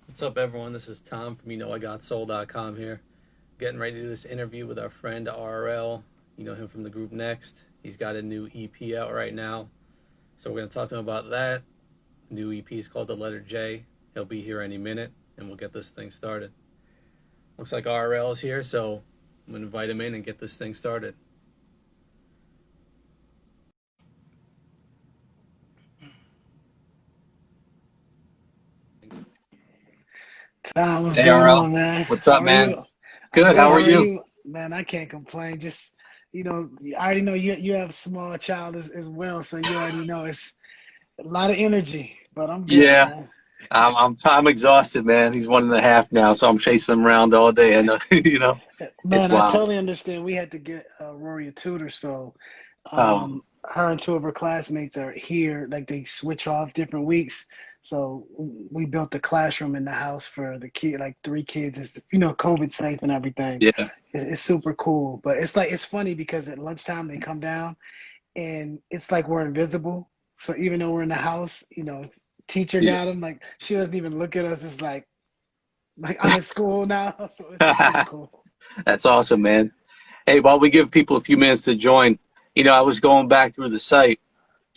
What's up, everyone? This is Tom from IGotSoul.com here. Getting ready to do this interview with our friend RL. You know him from the group Next. He's got a new EP out right now. So we're going to talk to him about that. New EP is called The Letter J. He'll be here any minute, and we'll get this thing started. Looks like RL is here, so I'm going to invite him in and get this thing started. Tom, what's Hey, going RL. on, man? What's How up, are man? you? I'm Good. How good. are How are you? you? Man, I can't complain. Just, I already know you have a small child as well, so you already know it's a lot of energy, but I'm good, Yeah. man. I'm exhausted, man. He's 1.5 now, so I'm chasing him around all day. I know, it's Man, I wild. totally understand. We had to get Rory a tutor, so Oh, her and two of her classmates are here. Like they switch off different weeks. So we built a classroom in the house for the kid, like three kids. It's COVID safe and everything. yeah, It's super cool. But it's funny because at lunchtime they come down and it's like we're invisible. So even though we're in the house, teacher yeah. got them. Like she doesn't even look at us. It's like I'm in school now. So it's super cool. That's awesome, man. Hey, while we give people a few minutes to join, I was going back through the site.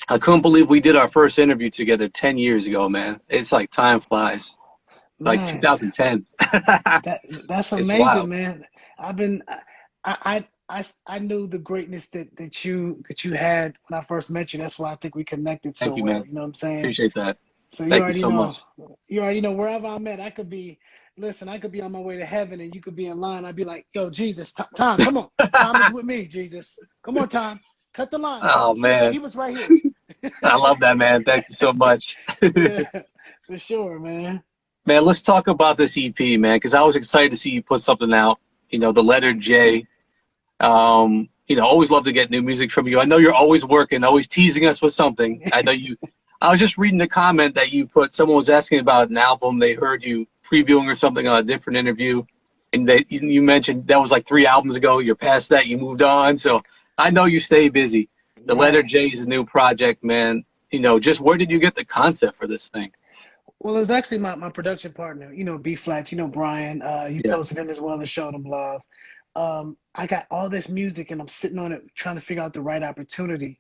I couldn't believe we did our first interview together 10 years ago, man. It's like time flies. Like Man, 2010. that's It's amazing, wild. man. I've been I knew the greatness that you had when I first met you. That's why I think we connected Thank so you, well. man. You know what I'm saying? Appreciate that. So Thank you so much. you already know wherever I'm at. I could be, listen, I could be on my way to heaven and you could be in line. I'd be like, yo, Jesus, Tom, come on. Tom is with me, Jesus. Come on, Tom. Cut the line. Oh, He man. was right here. I love that, man. Thank you so much. Yeah, for sure, man. Man, let's talk about this EP, man, because I was excited to see you put something out. The letter J. Always love to get new music from you. I know you're always working, always teasing us with something. I know you. I was just reading the comment that you put. Someone was asking about an album they heard you previewing or something on a different interview, and you mentioned that was like 3 albums ago. You're past that. You moved on. So I know you stay busy. The letter Right. J is a new project, man. Just where did you get the concept for this thing? Well, it was actually my production partner, B Flat, Brian. You Yeah. posted him as well and showed him love. I got all this music and I'm sitting on it trying to figure out the right opportunity.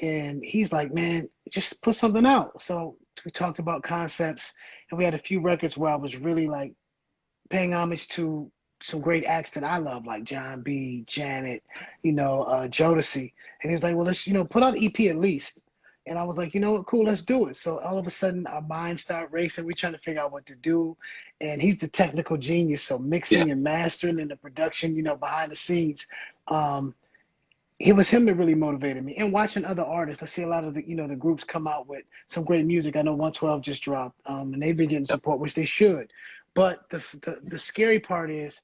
And he's like, man, just put something out. So we talked about concepts and we had a few records where I was really like paying homage to some great acts that I love, like John B, Janet, Jodeci. And he was like, well, let's, put out an EP at least. And I was like, you know what, cool, let's do it. So all of a sudden our minds start racing. We're trying to figure out what to do. And he's the technical genius. So Yeah. mixing and mastering and the production, behind the scenes. Um, it was him that really motivated me. And watching other artists, I see a lot of the groups come out with some great music. I know 112 just dropped, and they've been getting Yep. support, which they should. But the scary part is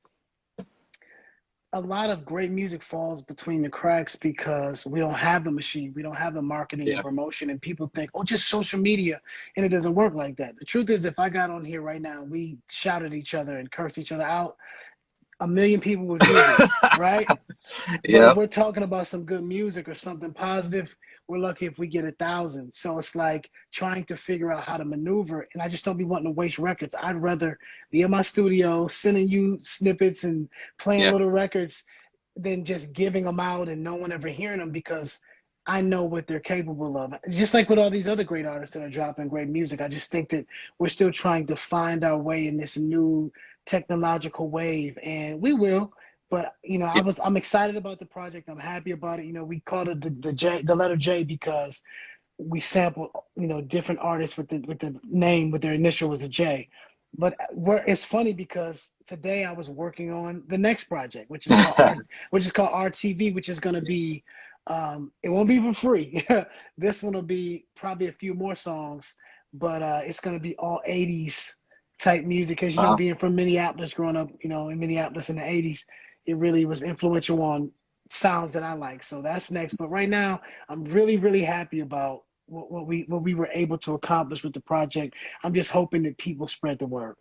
a lot of great music falls between the cracks because we don't have the machine, we don't have the marketing and Yeah. promotion, and people think, oh, just social media, and it doesn't work like that. The truth is, if I got on here right now and we shouted at each other and cursed each other out, a million people would hear this, right? But if Yep. we're talking about some good music or something positive, we're lucky if we get 1,000. So it's like trying to figure out how to maneuver. And I just don't be wanting to waste records. I'd rather be in my studio sending you snippets and playing Yeah. little records than just giving them out and no one ever hearing them because I know what they're capable of. Just like with all these other great artists that are dropping great music, I just think that we're still trying to find our way in this new technological wave, and we will. But Yep. I'm excited about the project. I'm happy about it. We called it the letter J because we sampled different artists with the name with their initial was a J. But it's funny because today I was working on the next project, which is called RTV, which is going to be it won't be for free. This one will be probably a few more songs, but it's going to be all 80s type music because Wow. being from Minneapolis, growing up in Minneapolis in the 80s, it really was influential on sounds that I like. So that's next. But right now, I'm really, really happy about what we were able to accomplish with the project. I'm just hoping that people spread the word.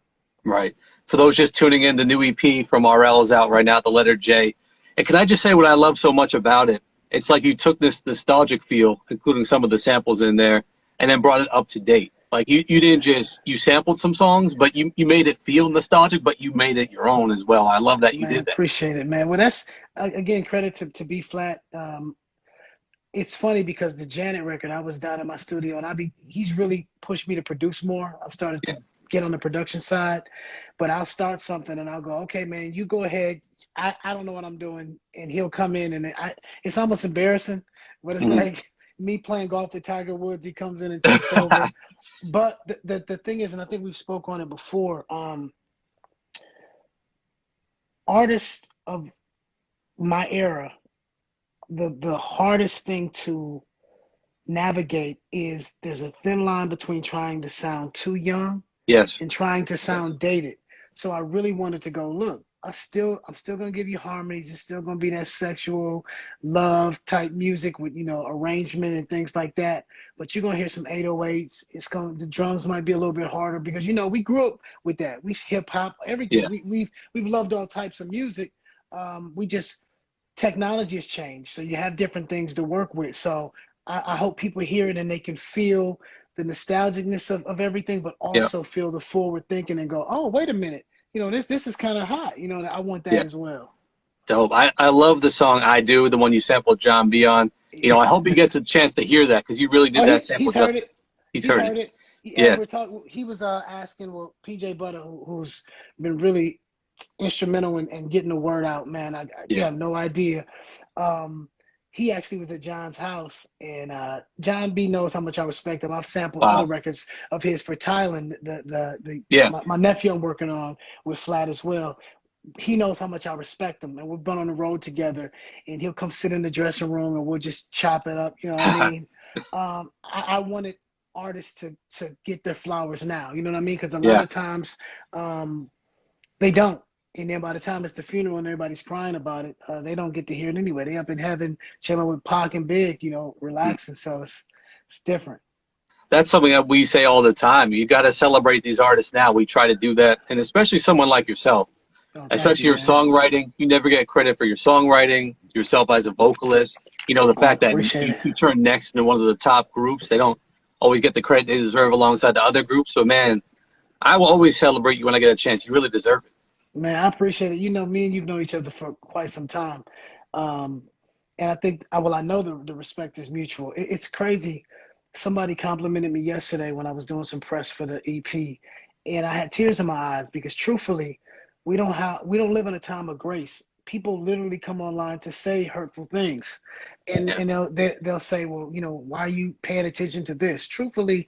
Right. For those just tuning in, the new EP from RL is out right now, The Letter J. And can I just say what I love so much about it? It's like you took this nostalgic feel, including some of the samples in there, and then brought it up to date. Like you didn't just, you sampled some songs, but you made it feel nostalgic, but you made it your own as well. I love that you Man, did that. appreciate it, man. Well, that's again credit to B Flat. It's funny because the Janet record, I was down in my studio and he's really pushed me to produce more. I've started Yeah. to get on the production side, but I'll start something and I'll go, okay, man, you go ahead. I don't know what I'm doing. And he'll come in and it's almost embarrassing, but it's Mhm. like me playing golf with Tiger Woods. He comes in and takes over. But the thing is, and I think we've spoke on it before, artists of my era, the hardest thing to navigate is there's a thin line between trying to sound too young Yes. and trying to Exactly. sound dated. So I really wanted to go, look, I'm still gonna give you harmonies. It's still gonna be that sexual love type music with, arrangement and things like that. But you're gonna hear some 808s. The drums might be a little bit harder because we grew up with that. We hip hop, everything. Yeah. We've loved all types of music. We just technology has changed, so you have different things to work with. So I hope people hear it and they can feel the nostalgicness of everything, but Yeah. also feel the forward thinking and go, oh, wait a minute, this is kind of hot. I want that Yeah. as well. Dope. I love the song "I Do," the one you sampled John B on. I hope he gets a chance to hear that because you really Oh, did that sample he's heard justice. it. He's He's heard it. heard it. As Yeah. we're talking, he was asking, well, PJ Butter, who's been really instrumental in getting the word out, man. You Yeah. have no idea. Um, he actually was at John's house, and John B knows how much I respect him. I've sampled other Wow. records of his for Thailand. Yeah. My nephew I'm working on with Flat as well. He knows how much I respect him, and we've been on the road together. And he'll come sit in the dressing room, and we'll just chop it up. You know what I mean? I wanted artists to get their flowers now. You know what I mean? Because a lot Yeah. of times they don't. And then by the time it's the funeral and everybody's crying about it, they don't get to hear it anyway. They up in heaven chilling with Pac and Big, relaxing. So it's different. That's something that we say all the time. You got to celebrate these artists now. We try to do that, and especially someone like yourself, Oh, thank you, especially your man. songwriting. You never get credit for your songwriting, yourself as a vocalist. The Oh, fact that appreciate it. you turn next into one of the top groups, they don't always get the credit they deserve alongside the other groups. So, man, I will always celebrate you when I get a chance. You really deserve it. Man, I appreciate it. Me and you've known each other for quite some time. Um, and I think, I know the respect is mutual. It's crazy. Somebody complimented me yesterday when I was doing some press for the EP, and I had tears in my eyes because truthfully, we don't live in a time of grace. People literally come online to say hurtful things, and Yeah. they'll say, well, why are you paying attention to this? Truthfully,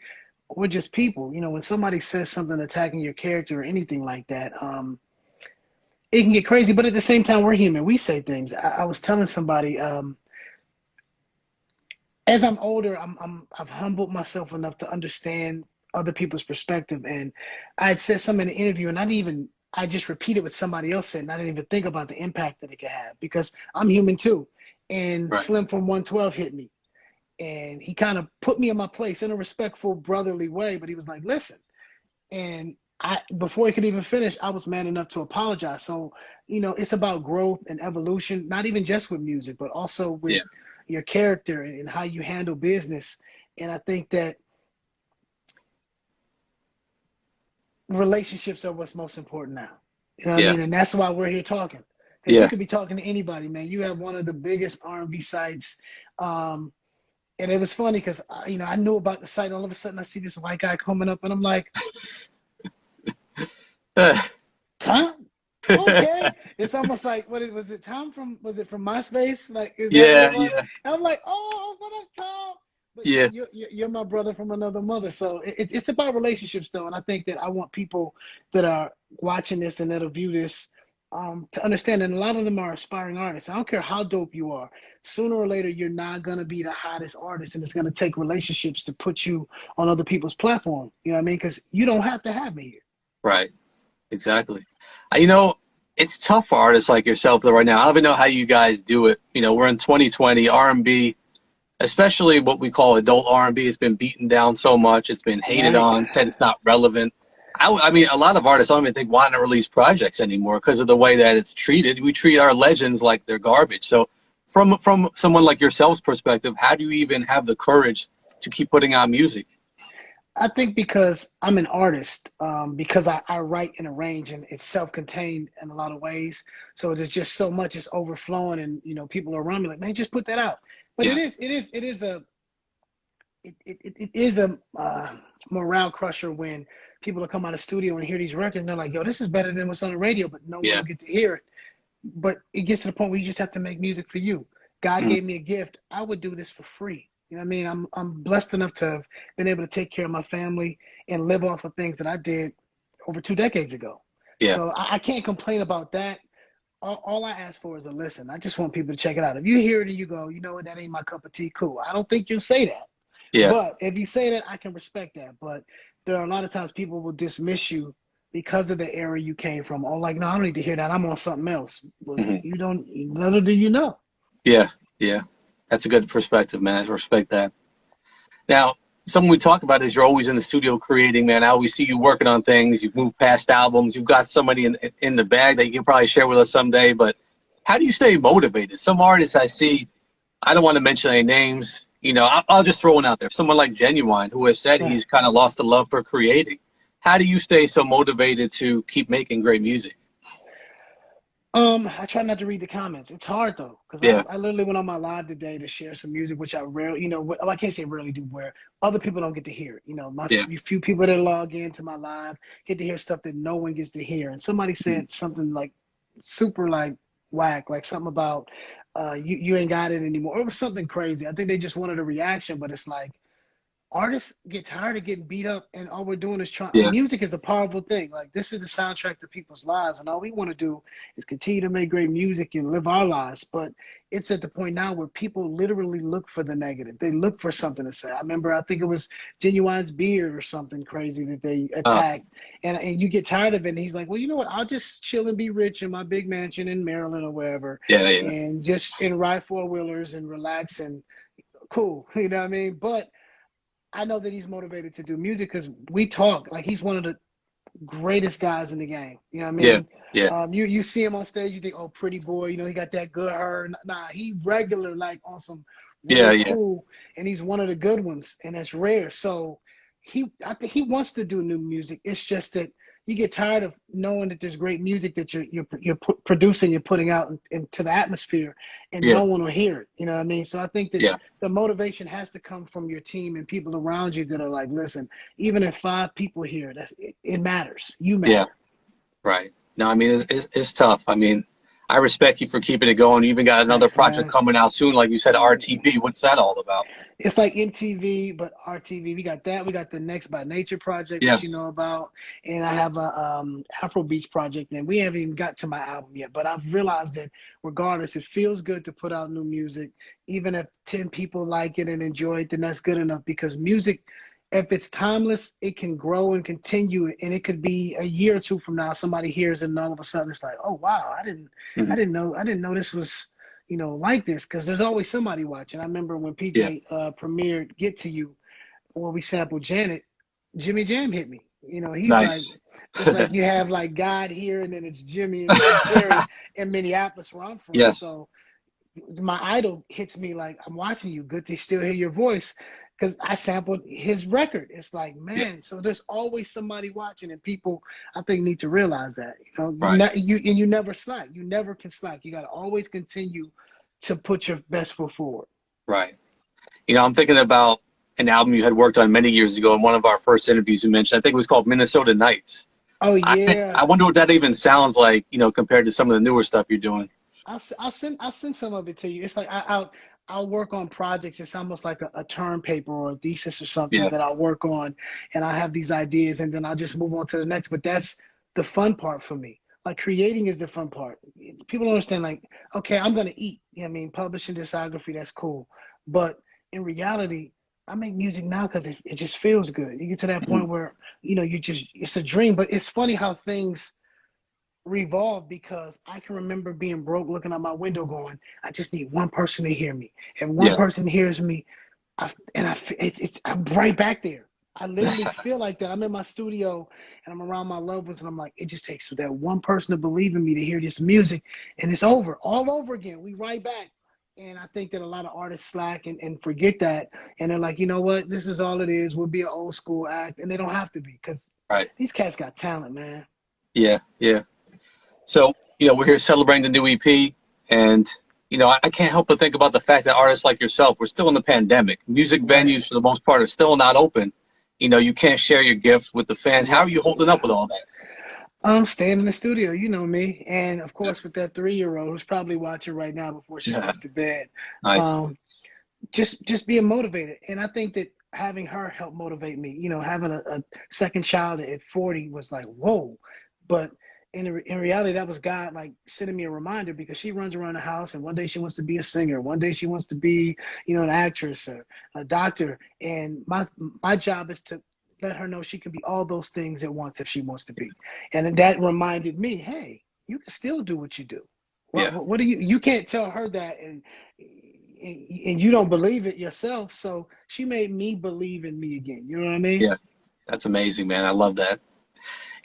we're just people. When somebody says something attacking your character or anything like that, it can get crazy. But at the same time, we're human. We say things. I was telling somebody, as I'm older, I've humbled myself enough to understand other people's perspective. And I had said something in an interview, and I just repeated what somebody else said, and I didn't even think about the impact that it could have because I'm human too. And Right. Slim from 112 hit me, and he kind of put me in my place in a respectful, brotherly way. But he was like, "Listen," and before he could even finish, I was man enough to apologize. So, it's about growth and evolution, not even just with music, but also with Yeah. your character and how you handle business. And I think that relationships are what's most important now. You know what I Yeah. mean? And that's why we're here talking. Because you Yeah. could be talking to anybody, man. You have one of the biggest R&B sites. And it was funny because, I knew about the site. All of a sudden, I see this white guy coming up, and I'm like, Tom? Okay. It's almost like, was it Tom was it from MySpace? Like, is that what it Yeah. was? Yeah. And I'm like, oh, what up, Tom? But Yeah. you're my brother from another mother. So it's about relationships, though. And I think that I want people that are watching this and that'll view this to understand. And a lot of them are aspiring artists. I don't care how dope you are. Sooner or later, you're not going to be the hottest artist. And it's going to take relationships to put you on other people's platform. You know what I mean? Because you don't have to have me here. Right. Exactly. You know, it's tough for artists like yourself though right now. I don't even know how you guys do it. We're in 2020, R&B, especially what we call adult R&B, has been beaten down so much. It's been hated Right. on, said it's not relevant. I mean, a lot of artists don't even think want to release projects anymore because of the way that it's treated. We treat our legends like they're garbage. So from someone like yourself's perspective, how do you even have the courage to keep putting out music? I think because I'm an artist, because I write and arrange, and it's self-contained in a lot of ways. So there's just so much, it's overflowing, and people are around me like, man, just put that out. But Yeah. it is a morale crusher when people will come out of the studio and hear these records, and they're like, yo, this is better than what's on the radio, but no one Yeah. will get to hear it. But it gets to the point where you just have to make music for you. God Mhm. gave me a gift. I would do this for free. You know what I mean? I'm blessed enough to have been able to take care of my family and live off of things that I did over 2 decades ago. Yeah. So I can't complain about that. All I ask for is a listen. I just want people to check it out. If you hear it and you go, you know what, that ain't my cup of tea, cool. I don't think you'll say that. Yeah. But if you say that, I can respect that. But there are a lot of times people will dismiss you because of the era you came from. Oh, like, no, I don't need to hear that. I'm on something else. Well, Hmm. you don't, little do you know. Yeah. Yeah. That's a good perspective, man. I respect that. Now, something we talk about is you're always in the studio creating, man. I always see you working on things. You've moved past albums. You've got somebody in the bag that you can probably share with us someday. But how do you stay motivated? Some artists I see, I don't want to mention any names. I'll just throw one out there. Someone like Genuine, who has said Right. he's kind of lost the love for creating. How do you stay so motivated to keep making great music? I try not to read the comments. It's hard though, because Yeah. I literally went on my live today to share some music, which I rarely, well, I can't say rarely do, where other people don't get to hear it. My Yeah. few people that log into my live get to hear stuff that no one gets to hear. And somebody Mhm. said something like super like whack, like something about you ain't got it anymore. It was something crazy. I think they just wanted a reaction, but it's like artists get tired of getting beat up, and all we're doing is trying. Yeah. Music is a powerful thing. Like, this is the soundtrack to people's lives, and all we want to do is continue to make great music and live our lives. But it's at the point now where people literally look for the negative. They look for something to say. I remember, I think it was Genuine's beard or something crazy that they Uh, attacked, and you get tired of it. And he's like, well, you know what, I'll just chill and be rich in my big mansion in Maryland or wherever, yeah. Yeah. and just and ride four-wheelers and relax and cool. You know what I mean? But I know that he's motivated to do music because we talk. Like, he's one of the greatest guys in the game. You know what I Yeah. mean? Yeah. You see him on stage, you think, oh, pretty boy. He got that good hair. Nah, he regular, like, on some Yeah. real Yeah. cool, and he's one of the good ones, and that's rare. So I think he wants to do new music. It's just that you get tired of knowing that there's great music that you're producing, you're putting out into the atmosphere, and Yeah. no one will hear it. You know what I mean? So I think that Yeah. the motivation has to come from your team and people around you that are like, listen, even if five people hear it matters. You Yeah. matter. Right. No, I mean, it's tough. I mean, I respect you for keeping it going. You even got another Thanks, project man. coming out soon, like you said, RTB. What's that all about? It's like MTV, but RTV. We got that. We got the Next by Nature project, which you Yes. know about, and I have a Afro Beach project, and we haven't even got to my album yet. But I've realized that regardless, it feels good to put out new music, even if 10 people like it and enjoy it, then that's good enough. Because music, if it's timeless, it can grow and continue, and it could be a year or two from now, somebody hears it, and all of a sudden it's like, oh wow, Hmm. I didn't know this was like this, because there's always somebody watching. I remember when Yeah. PJ premiered Get to You, where we sampled Janet, Jimmy Jam hit me. He's like, Nice. it's like you have like God here, and then it's Jimmy and Terry in Minneapolis, where I'm from. Yes. So my idol hits me like, I'm watching you. Good to still hear your voice, because I sampled his record. It's like, Yeah. man, so there's always somebody watching, and people, I think, need to realize that. Right. You never slack. You never can slack. You got to always continue to put your best foot forward. Right. I'm thinking about an album you had worked on many years ago in one of our first interviews you mentioned. I think it was called Minnesota Nights. Oh I yeah, wonder what that even sounds like, compared to some of the newer stuff you're doing. I'll send some of it to you. It's like I'll work on projects. It's almost like a term paper or a thesis or something Yeah. that I'll work on, and I have these ideas, and then I'll just move on to the next. But that's the fun part for me. Like, creating is the fun part. People don't understand. Like, okay, I'm gonna eat. I mean, publishing discography, that's cool. But in reality, I make music now because it just feels good. You get to that Hmm. point where it's a dream. But it's funny how things revolve, because I can remember being broke, looking out my window, going, "I just need one person to hear me. If one Yeah. person hears me, I'm right back there. I literally feel like that. I'm in my studio and I'm around my loved ones, and I'm like, it just takes that one person to believe in me, to hear this music, and it's over, all over again. We right back. And I think that a lot of artists slack and forget that. And they're like, you know what? This is all it is. We'll be an old school act. And they don't have to be because Right. these cats got talent, man. Yeah. Yeah. So, we're here celebrating the new EP, and I can't help but think about the fact that artists like yourself, we're still in the pandemic. Music Right. venues, for the most part, are still not open. You can't share your gifts with the fans. How are you holding up with all that? I'm staying in the studio, you know me. And of Yeah. course, with that 3-year-old who's probably watching right now before she goes to bed, Nice. um, just being motivated. And I think that having her help motivate me, having a second child at 40 was like, whoa. But in reality, that was God like sending me a reminder because she runs around the house and one day she wants to be a singer, one day she wants to be, an actress or a doctor. And my job is to let her know she can be all those things at once if she wants to be. And then that reminded me, hey, you can still do what you do. Yeah. What do you can't tell her that and you don't believe it yourself. So she made me believe in me again. You know what I mean? Yeah. That's amazing, man. I love that.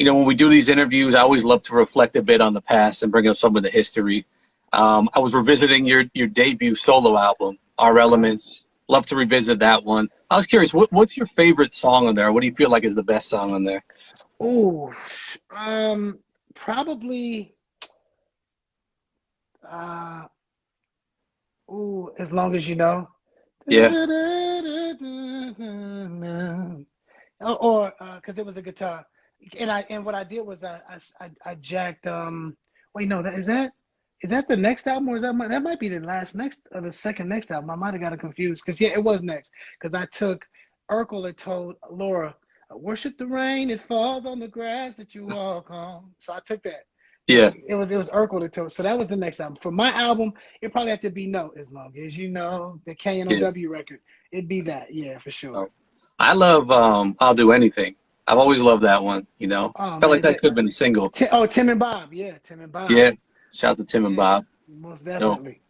When we do these interviews, I always love to reflect a bit on the past and bring up some of the history. I was revisiting your debut solo album, Our Uh-huh. Elements. Love to revisit that one. I was curious, what's your favorite song on there? What do you feel like is the best song on there? Oh, probably. Uh, as long as you know. Yeah, Or because it was a guitar, and what I did was I jacked. Wait, no, that the next album or is that might be the last next or the second next album? I might have got it confused because yeah, it was next because I took Urkel had told Laura, "Worship the rain, it falls on the grass that you walk on." So I took that. But yeah, it was Urkel that told. So that was the next album. For my album, it probably have to be No, as long as you know the yeah. KNOW record. It'd be that, yeah, for sure. Oh. I love I'll Do Anything. I've always loved that one. Oh Felt like man, that could have been a single. Tim and Bob, yeah, Tim and Bob, Yeah, shout out to Tim and yeah, Bob. most You know, definitely.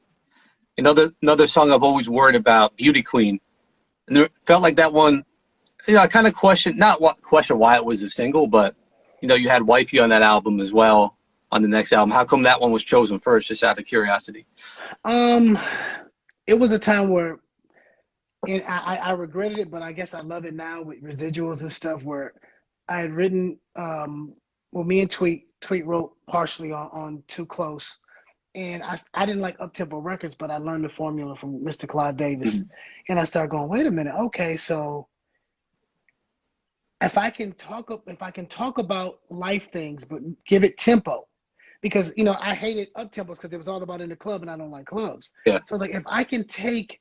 another song I've always worried about, Beauty Queen. And there felt like that one. I kind of question why it was a single, but you had Wifey on that album as well on the next album. How come that one was chosen first? Just out of curiosity. Um, it was a time where, and I regretted it, but I guess I love it now with residuals and stuff. Where I had written, well, me and Tweet wrote partially on Too Close, and I didn't like uptempo records, but I learned the formula from Mr. Clive Davis, Mhm. and I started going, wait a minute, okay, so if I can talk about life things, but give it tempo, because I hated up tempos because it was all about in the club, and I don't like clubs. Yeah, So like if I can take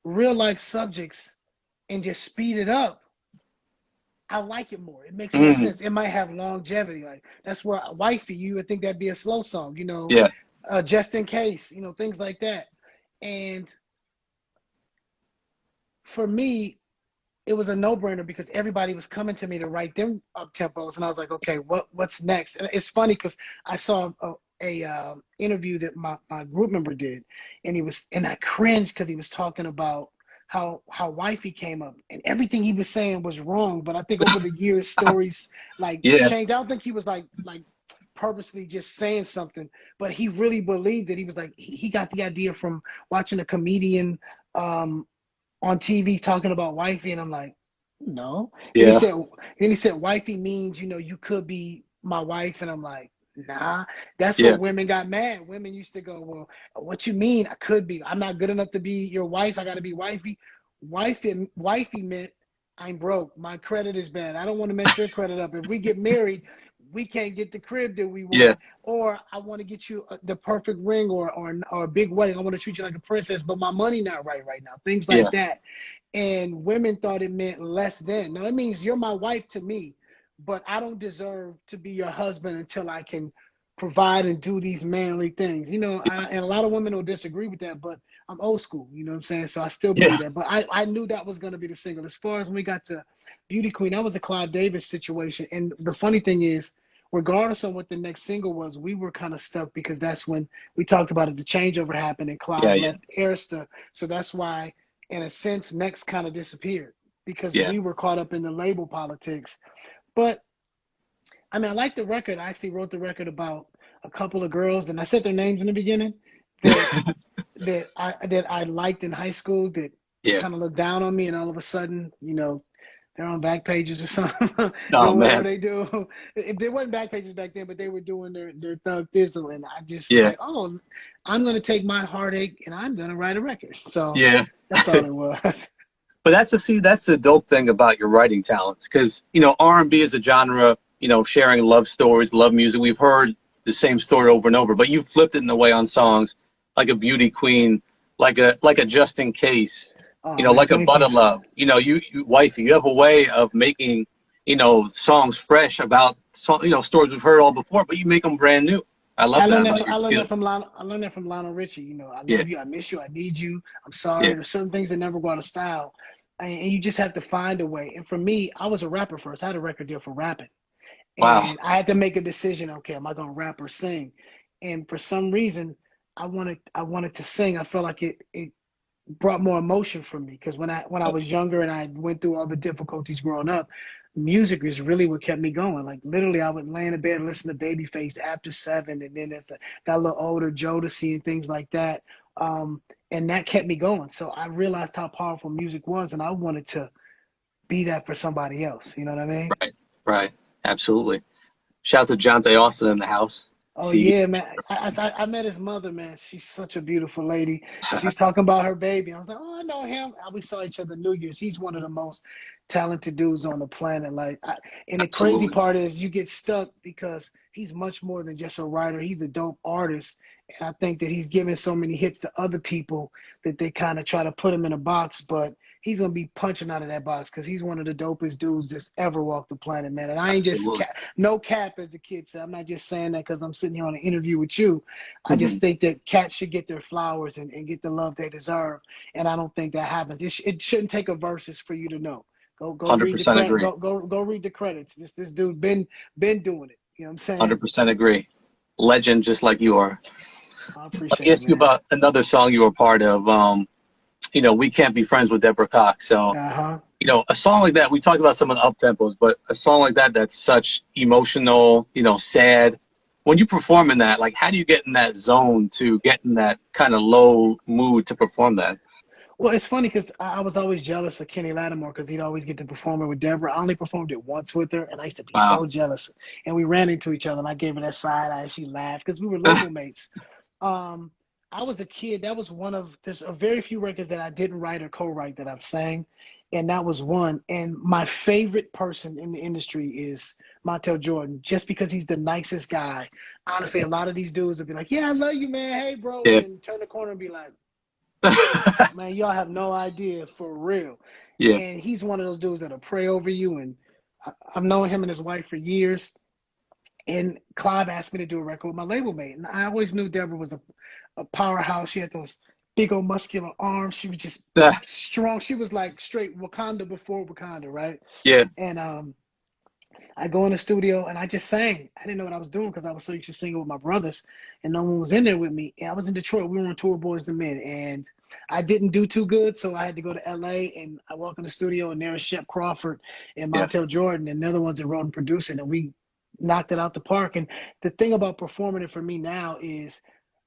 real life subjects and just speed it up, I like it more. It makes more mm, sense. It might have longevity. Like that's where wifey, you would think that'd be a slow song, yeah, just in case, things like that. And for me, it was a no-brainer because everybody was coming to me to write them up tempos, and I was like, okay, what's next? And it's funny because I saw a interview that my group member did, and I cringed because he was talking about how wifey came up, and everything he was saying was wrong. But I think over the years, stories like yeah, changed. I don't think he was like purposely just saying something, but he really believed it. He was like he got the idea from watching a comedian. Um, on TV talking about wifey, and I'm like, no. Then he yeah, said, wifey means you could be my wife, and I'm like, nah. That's where yeah, women got mad. Women used to go, well, what you mean? I could be. I'm not good enough to be your wife. I got to be wifey. Wifey meant I'm broke. My credit is bad. I don't want to mess your credit up. If we get married, we can't get the crib that we yeah, want, or I want to get you the perfect ring or a big wedding. I want to treat you like a princess, but my money not right now. Things like yeah, that. And women thought it meant less than. Now it means you're my wife to me, but I don't deserve to be your husband until I can provide and do these manly things. And a lot of women will disagree with that, but I'm old school, you know what I'm saying? So I still believe yeah, that. But I knew that was going to be the single. As far as when we got to Beauty Queen, that was a Clive Davis situation. And the funny thing is, regardless of what the next single was, we were kind of stuck because that's when we talked about it. The changeover happened and yeah, Clive yeah, left Arista. So that's why, in a sense, Next kind of disappeared because yeah, we were caught up in the label politics. But I mean, I like the record. I actually wrote the record about a couple of girls, and I said their names in the beginning. that that I liked in high school that Yeah. kind of looked down on me, and all of a sudden, they're on back pages or something, Oh doing whatever man. they do. If they wasn't back pages back then, but they were doing their thug thizzle, and I just was Yeah. like, oh, I'm gonna take my heartache and I'm gonna write a record. So Yeah. that's all it was. But that's the dope thing about your writing talents, because R&B is a genre, sharing love stories, love music. We've heard the same story over and over, but you flipped it in a way on songs like a Beauty Queen, like a Just in Case, Oh man, like a thank Butter you. Love. You wifey, you have a way of making songs fresh about stories we've heard all before, but you make them brand new. I love that about your I learned that skills. from Lionel. I learned that from Lionel Richie. I Yeah, love you. I miss you. I need you. I'm sorry. yeah, There's certain things that never go out of style, and you just have to find a way. And for me, I was a rapper first. I had a record deal for rapping, wow, and I had to make a decision. Okay, am I gonna rap or sing? And for some reason, I wanted to sing. I felt like it brought more emotion for me because when I was younger and I went through all the difficulties growing up, music is really what kept me going. Like literally, I would lay in the bed and listen to Babyface after 7, and then as I got a little older, Jodeci and things like that. Um, and that kept me going. So I realized how powerful music was, and I wanted to be that for somebody else. You know what I mean? right, right, absolutely. Shout out to Jonte Austin in the house. Oh See, yeah, man. I met his mother, man. She's such a beautiful lady. She's talking about her baby. I was like, oh, I know him. We saw each other New Year's. He's one of the most talented dudes on the planet. And the crazy absolutely. part is you get stuck because he's much more than just a writer. He's a dope artist. And I think that he's given so many hits to other people that they kind of try to put him in a box, but he's gonna be punching out of that box because he's one of the dopest dudes that's ever walked the planet, man. And I ain't just Absolutely. no cap, as the kids say. I'm not just saying that because I'm sitting here on an interview with you. I just Hmm. think that cats should get their flowers and get the love they deserve. And I don't think that happens. It shouldn't take a versus for you to know. Go read the 100% credit. agree. Go read the credits. This dude been doing it. You know what I'm saying? 100% agree. Legend, just like you are. I Let me appreciate it, ask you man. about another song you were part of. We Can't Be Friends with Deborah Cox. So, Uh-huh. a song like that, we talked about some of the up tempos, but a song like that that's such emotional, sad. When you perform in that, like, how do you get in that zone to get in that kind of low mood to perform that? Well, it's funny because I was always jealous of Kenny Lattimore because he'd always get to perform it with Deborah. I only performed it once with her, and I used to be Wow. so jealous. And we ran into each other, and I gave her that side eye, and she laughed because we were label mates. Um, I was a kid. That was one of there's a very few records that I didn't write or co-write that I've sang, and that was one. And my favorite person in the industry is Montel Jordan, just because he's the nicest guy. Honestly, a lot of these dudes would be like, "Yeah, I love you, man. Hey, bro," and Yeah. then turn the corner and be like, man, y'all have no idea for real. Yeah. And he's one of those dudes that'll pray over you. And I've known him and his wife for years. And Clive asked me to do a record with my label mate. And I always knew Deborah was a powerhouse. She had those big old muscular arms. She was just strong. She was like straight Wakanda before Wakanda, right? Yeah. And I go in the studio and I just sang. I didn't know what I was doing because I was so used to singing with my brothers, and no one was in there with me. And I was in Detroit. We were on tour, Boys and Men, and I didn't do too good, so I had to go to LA. And I walk in the studio, and there's Shep Crawford and Yeah. Montel Jordan, and they're the ones that wrote and produced it, and we knocked it out the park. And the thing about performing it for me now is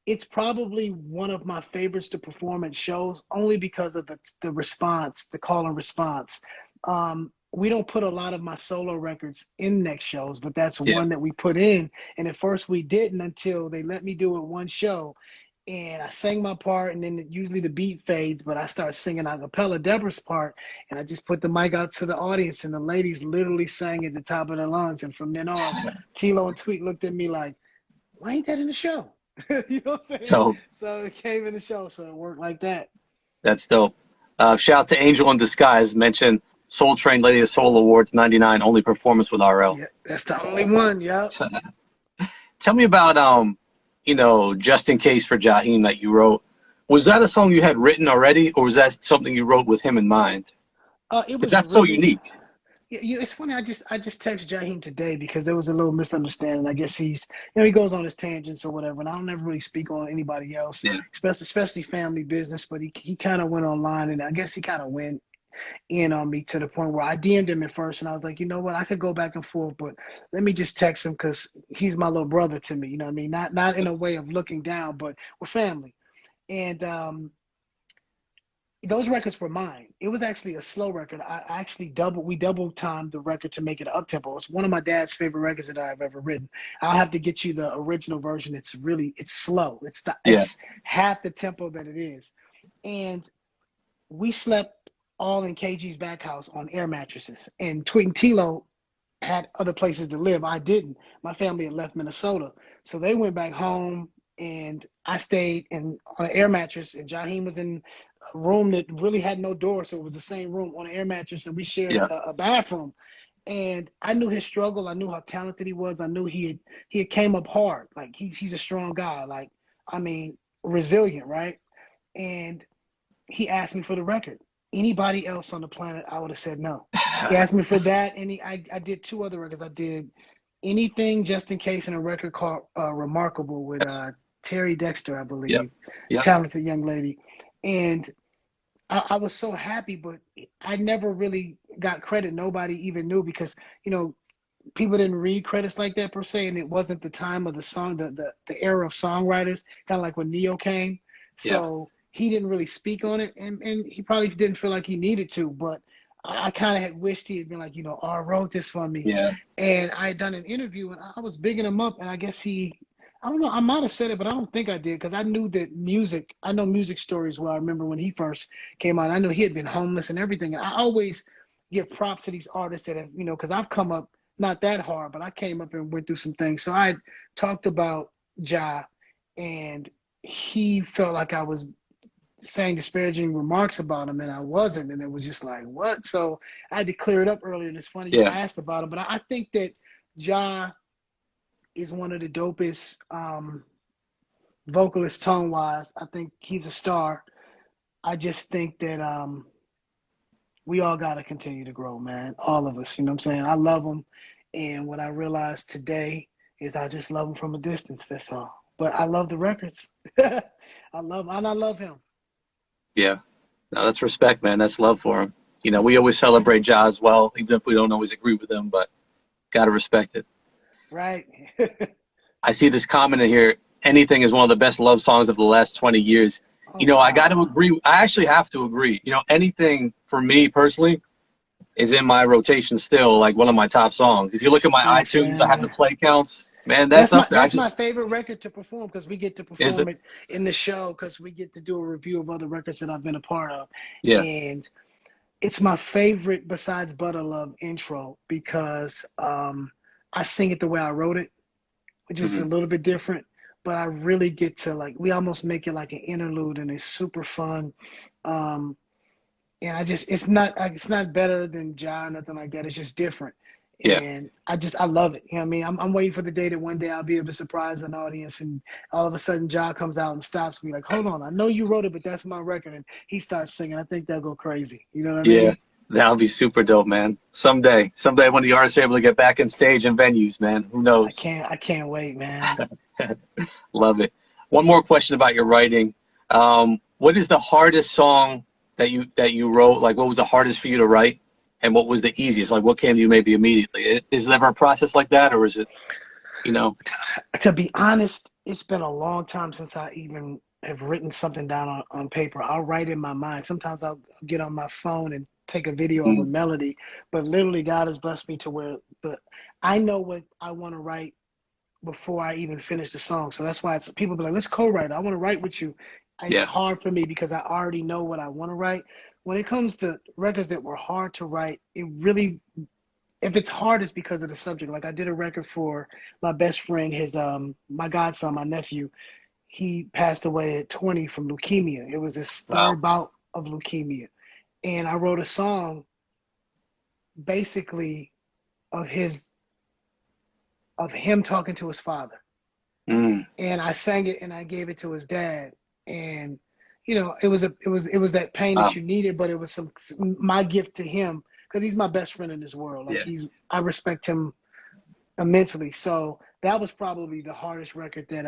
it's probably one of my favorites to perform at shows only because of the response, the call and response. We don't put a lot of my solo records in next shows, but that's Yeah. one that we put in. And at first we didn't until they let me do it one show. And I sang my part, and then usually the beat fades, but I start singing a cappella Deborah's part, and I just put the mic out to the audience, and the ladies literally sang at the top of their lungs. And from then on, Tilo and Tweet looked at me like, why ain't that in the show? You know what I'm saying? So So it came in the show, so it worked like that. that's dope. Shout out to Angel in Disguise. Mentioned Soul Train Lady of Soul Awards '99 only performance with RL. Yeah, that's the only one. Yep. Tell me about Just in Case for Jaheim that you wrote. Was that a song you had written already, or was that something you wrote with him in mind? It Because was that's so really unique. it's funny. I just texted Jaheim today because there was a little misunderstanding. I guess he goes on his tangents or whatever, and I don't ever really speak on anybody else, Yeah. especially family business. But he kind of went online, and I guess he kind of went in on me to the point where I DM'd him at first, and I was like, you know what, I could go back and forth, but let me just text him because he's my little brother to me. You know what I mean? Not in a way of looking down, but we're family. And those records were mine. It was actually a slow record. We double timed the record to make it up tempo. It's one of my dad's favorite records that I've ever written. I'll have to get you the original version. It's slow. Yeah. It's half the tempo that it is. And we slept all in KG's back house on air mattresses. And Tweet and Tilo had other places to live. I didn't. My family had left Minnesota. So they went back home and I stayed on an air mattress, and Jaheim was in a room that really had no door. So it was the same room on an air mattress, and we shared Yeah. a bathroom. And I knew his struggle. I knew how talented he was. I knew he had came up hard. Like he's a strong guy. Like, I mean, resilient, right? And he asked me for the record. Anybody else on the planet, I would have said no. He asked me for that, and I did two other records. I did Anything Just in Case and a record called Remarkable with Yes. Terry Dexter, I Yep. believe, Yep. talented young lady. And I was so happy, but I never really got credit. Nobody even knew because, people didn't read credits like that per se, and it wasn't the time of the song, the era of songwriters, kind of like when Neo came. Yeah. So he didn't really speak on it, and he probably didn't feel like he needed to. But I kind of had wished he had been like, I wrote this for me, Yeah. and I had done an interview, and I was bigging him up, and I guess I don't know, I might have said it, but I don't think I did because I knew that I know music stories well. I remember when he first came out, I knew he had been homeless and everything, and I always give props to these artists that have, because I've come up not that hard, but I came up and went through some things. So I talked about Ja, and he felt like I was saying disparaging remarks about him, and I wasn't, and it was just like, what? So I had to clear it up earlier, and it's funny you Yeah. asked about him, but I think that Ja is one of the dopest vocalists tone-wise. I think he's a star. I just think that we all got to continue to grow, man. All of us, you know what I'm saying? I love him. And what I realized today is I just love him from a distance. That's all. But I love the records. I love him. Yeah. No, that's respect, man. That's love for him. We always celebrate Ja as well, even if we don't always agree with him, but gotta respect it. Right. I see this comment in here. Anything is one of the best love songs of the last 20 years. Oh, I got to wow. agree. I actually have to agree. Anything for me personally is in my rotation still, like one of my top songs. If you look at my Thanks, iTunes, I have the man. play counts. Man, that's up there. That's my favorite record to perform because we get to Is perform it? it in the show because we get to do a review of other records that I've been a part of. Yeah. And it's my favorite besides Butter Love intro because I sing it the way I wrote it, which is Hmm. a little bit different. But I really get to we almost make it like an interlude, and it's super fun. Um, and it's not better than Ja or nothing like that. It's just different, Yeah. and I love it. You know what I mean? I'm waiting for the day that one day I'll be able to surprise an audience, and all of a sudden Ja comes out and stops me like, hold on, I know you wrote it, but that's my record, and he starts singing. I think they'll go crazy. You know what I Yeah. mean? That'll be super dope, man. Someday when the artists are able to get back in stage and venues, man, who knows? I can't wait, man. Love it. One more question about your writing. What is the hardest song that you wrote? Like, what was the hardest for you to write, and what was the easiest? Like, what came to you maybe immediately? Is there ever a process like that, or is it, you know? To be honest, it's been a long time since I even have written something down on paper. I'll write in my mind. Sometimes I'll get on my phone and take a video of a Mm, melody, but literally God has blessed me to where I know what I want to write before I even finish the song. So that's why it's people be like, let's co-write. I want to write with you. It's yeah, hard for me because I already know what I want to write. When it comes to records that were hard to write, it really if it's hard, it's because of the subject. Like I did a record for my best friend, his my godson, my nephew. He passed away at 20 from leukemia. It was his wow, third bout of leukemia, and I wrote a song basically of him talking to his father, mm, and I sang it and I gave it to his dad, and it was that pain wow, that you needed, but it was my gift to him because he's my best friend in this world. Like yeah, I respect him immensely. So that was probably the hardest record that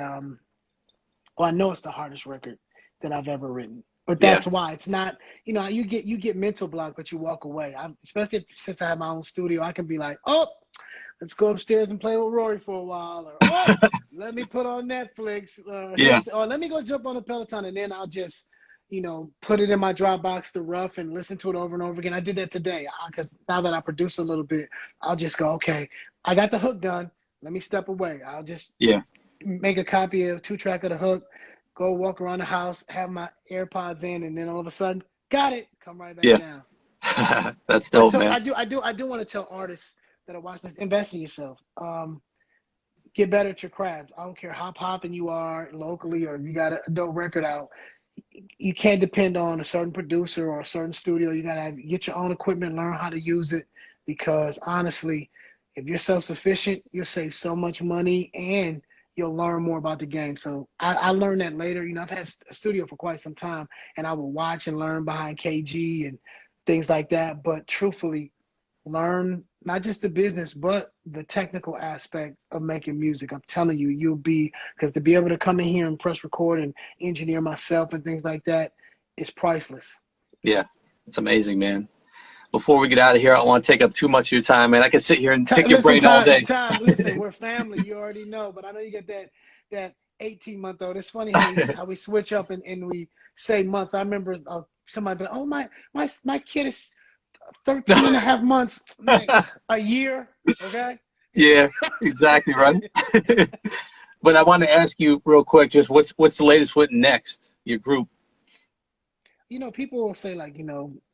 well, I know it's the hardest record that I've ever written. But yeah, that's why it's not, you get mental block, but you walk away. Especially since I have my own studio, I can be like, oh, let's go upstairs and play with Rory for a while, or oh, let me put on Netflix, Yeah. or let me go jump on a Peloton, and then I'll just, put it in my Dropbox to rough and listen to it over and over again. I did that today because now that I produce a little bit, I'll just go, okay, I got the hook done. Let me step away. I'll just Yeah. make a copy of 2-track of the hook, go walk around the house, have my AirPods in, and then all of a sudden, got it, come right back Yeah. down. That's But dope, so man. I do want to tell artists that are watching this, invest in yourself. Get better at your craft. I don't care how popping you are locally or if you got a dope record out. You can't depend on a certain producer or a certain studio. You gotta get your own equipment, learn how to use it, because honestly, if you're self-sufficient, you'll save so much money and you'll learn more about the game. So I learned that later. I've had a studio for quite some time, and I will watch and learn behind KG and things like that. But truthfully, learn not just the business, but the technical aspect of making music. I'm telling you, because to be able to come in here and press record and engineer myself and things like that is priceless. Yeah. It's amazing, man. Before we get out of here, I don't want to take up too much of your time, man. I could sit here and pick your Listen, brain all day. listen, we're family. You already know, but I know you get that 18-month-old. It's funny how we switch up and we say months. I remember somebody be like, oh, my kid is 13 and a half months, man, a year, okay? Yeah, exactly right. But I want to ask you real quick, just what's the latest with Next, your group? People will say like,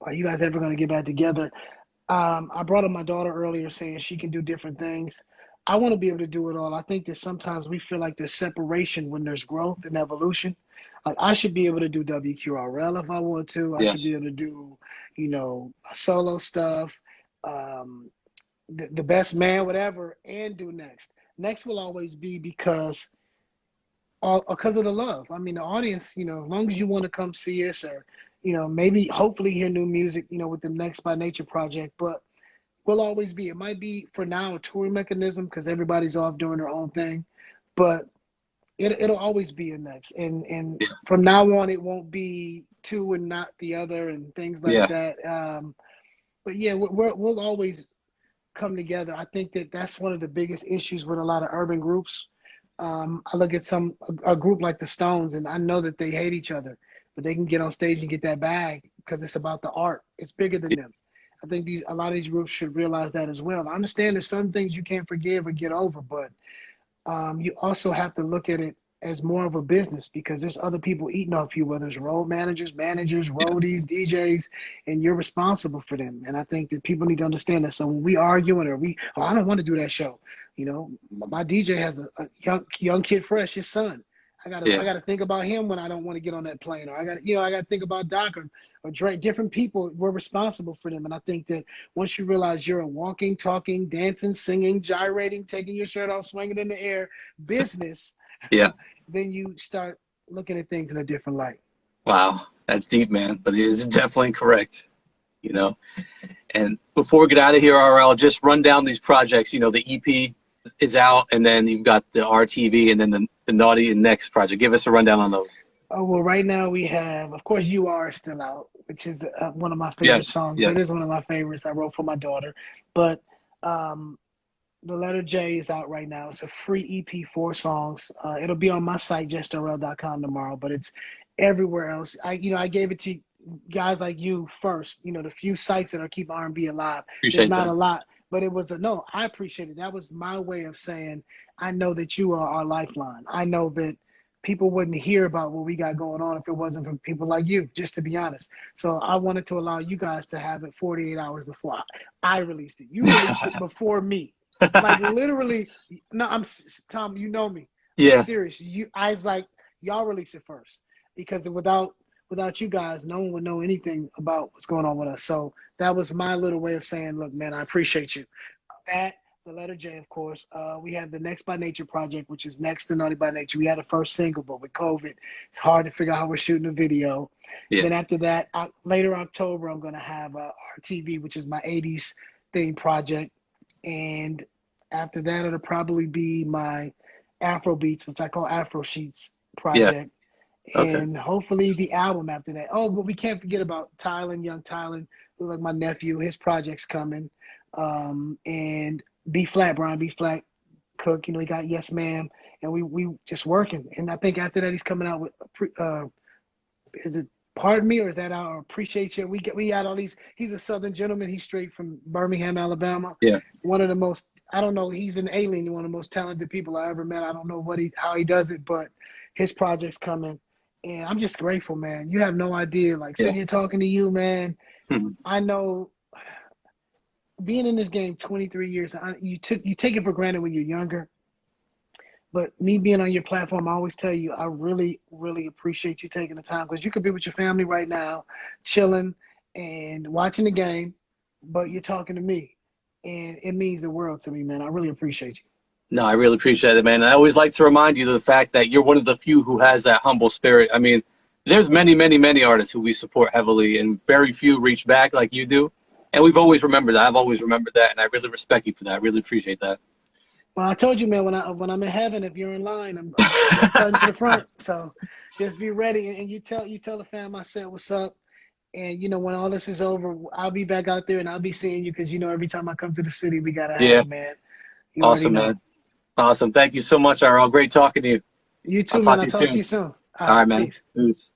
are you guys ever going to get back together? I brought up my daughter earlier saying she can do different things. I want to be able to do it all. I think that sometimes we feel like there's separation when there's growth and evolution. Like I should be able to do WQRL if I want to. I should Yes. be able to do, solo stuff, the best man, whatever, and do next. Next will always be because of the love. I mean, the audience, as long as you want to come see us or, maybe hopefully hear new music, with the Next by Nature project, but we'll always be. It might be for now a touring mechanism because everybody's off doing their own thing, but it'll always be a Next. And Yeah. from now on, it won't be two and not the other and things like Yeah. that. But yeah, we'll always come together. I think that that's one of the biggest issues with a lot of urban groups. I look at a group like the Stones, and I know that they hate each other, but they can get on stage and get that bag because it's about the art. It's bigger than them. I think a lot of these groups should realize that as well. I understand there's some things you can't forgive or get over, but you also have to look at it as more of a business because there's other people eating off you, whether it's road managers, Yeah. roadies, DJs, and you're responsible for them. And I think that people need to understand that. So when we arguing or I don't want to do that show, my DJ has a young kid fresh, his son. I Yeah. gotta think about him when I don't want to get on that plane, or I gotta think about Doc or Dre. Different people, we're responsible for them, and I think that once you realize you're a walking, talking, dancing, singing, gyrating, taking your shirt off, swinging in the air business, Yeah. then you start looking at things in a different light. Wow. That's deep, man. But it is definitely correct, you know. And before we get out of here, RL, just run down these projects. The EP is out, and then you've got the RTV, and then the Naughty and Next project. Give us a rundown on those. Oh, well, right now we have, of course, You Are still out, which is one of my favorite Yes. songs. That Yes. is one of my favorites I wrote for my daughter. But um, The Letter J is out right now. It's a free EP, 4 songs. It'll be on my site, justorel.com tomorrow, but it's everywhere else. I gave it to guys like you first, the few sites that are keep R&B alive. There's Appreciate not that. a lot, but it was no, I appreciate it. That was my way of saying, I know that you are our lifeline. I know that people wouldn't hear about what we got going on if it wasn't for people like you, just to be honest. So I wanted to allow you guys to have it 48 hours before I released it. You released it before me. Like literally, no, Tom, you know me. I'm Yeah. serious. I was like, y'all release it first because without you guys, no one would know anything about what's going on with us. So that was my little way of saying, look, man, I appreciate you. That The Letter J, of course. We have the Next by Nature project, which is Next to Naughty by Nature. We had a first single, but with COVID, it's hard to figure out how we're shooting a video. Yeah. Then after that, later October, I'm going to have RTV, which is my 80s theme project. And after that, it'll probably be my Afro Beats, which I call Afro Sheets Yeah. project. Okay. And hopefully the album after that. Oh, but we can't forget about Tylen, young Tylen, who's like my nephew. His project's coming. And B Flat, Brian B Flat Cook. You know, he got Yes Ma'am, and we just working. And I think after that, he's coming out with is it Pardon Me, or is that our Appreciate You? We got all these. He's a Southern gentleman. He's straight from Birmingham, Alabama. Yeah. One of the most, I don't know, he's an alien. One of the most talented people I ever met. I don't know how he does it, but his project's coming, and I'm just grateful, man. You have no idea. Like Yeah. sitting here talking to you, man. Hmm. I know being in this game 23 years. You take it for granted when you're younger. But me being on your platform, I always tell you, I really, really appreciate you taking the time, because you could be with your family right now, chilling and watching the game, but you're talking to me. And it means the world to me, man. I really appreciate you. No, I really appreciate it, man. I always like to remind you of the fact that you're one of the few who has that humble spirit. I mean, there's many, many, many artists who we support heavily, and very few reach back like you do. And we've always remembered that. I've always remembered that, and I really respect you for that. I really appreciate that. Well, I told you, man, when I'm in heaven, if you're in line, I'm cutting to the front. So just be ready, and you tell the fam I said what's up. And you know, when all this is over, I'll be back out there and I'll be seeing you, because you know every time I come to the city, we gotta have Yeah. you, man. You already Awesome, know. man. Awesome. Thank you so much, RL. Great talking to you. You too, I'll man. talk to I'll you talk to soon. you soon. All All right, right, man. peace. Peace.